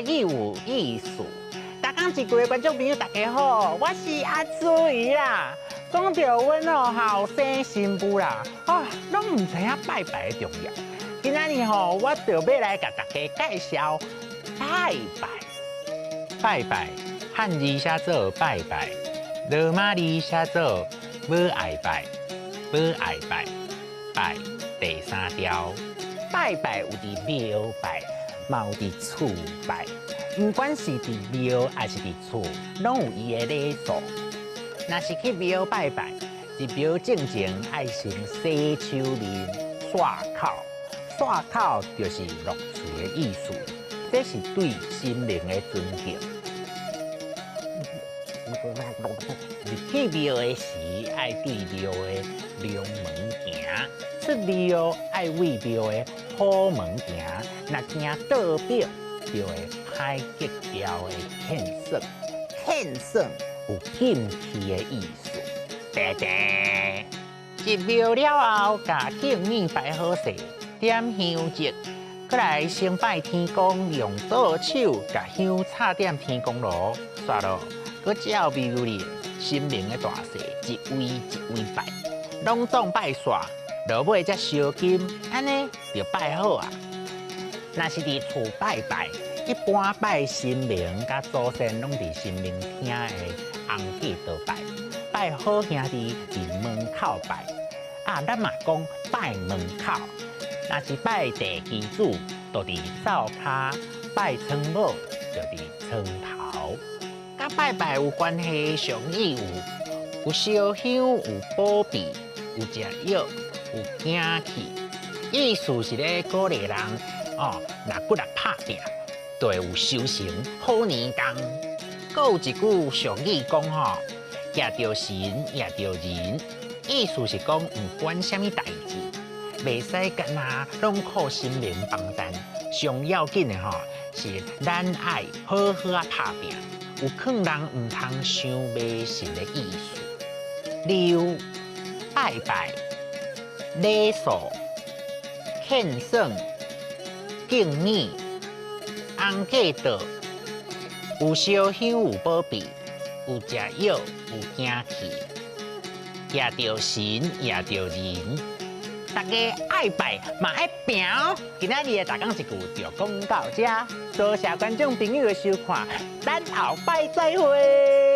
台语有意思。大家一句的观众朋友，大家好，我是阿朱姨啦。讲到阮后生新妇啦，拢唔知影拜拜的重要。今仔日我就要来甲大家介绍拜拜。拜拜，汉字写做拜拜，罗马字写做无爱拜，无爱拜，拜第三条。拜拜有伫庙拜，嘛有伫厝拜。不管是伫庙还是伫厝，拢有伊的礼数。若是去庙拜拜，入庙进前爱先洗手面、刷口。刷口就是落水的意思，这是对神灵的尊敬。去庙的时，爱对庙的龙门行；出庙爱为庙的好门行。若行倒庙，就会歹结交的欠损。欠损有进去的意思。爹爹，入庙了后，甲敬面摆好势，点香烛，过来先拜天公，用左手甲香插点天公炉，刷咯，搁照庙里神明的大细，一位一位拜，拢总拜煞，落尾才烧金，安尼就拜好啊。若是伫厝拜拜，一般拜神明甲祖先拢伫神明厅的红架道拜，拜好兄弟伫门口拜。咱嘛讲拜门口，若是拜地基主，就伫灶骹；拜床母，就伫床头。甲拜拜有关系，上意有烧香，有保庇，有食药，有惊气。意思是咧鼓励人若骨力拍拼，就会有修成好年功。搁有一句俗语讲夜着神，夜着人。意思是讲，不管什么代志，袂使干那拢靠神明帮咱。上要紧的是咱爱好好啊拍拼，有可能唔通伤迷信的意思。例如拜拜、礼数、献送、敬面、红架道，有烧香，有保庇，有食药，有惊气。也着神，也着人，大家爱拜嘛爱拼哦。今仔日的大讲一句就讲到这，多谢观众朋友的收看，咱后摆再会。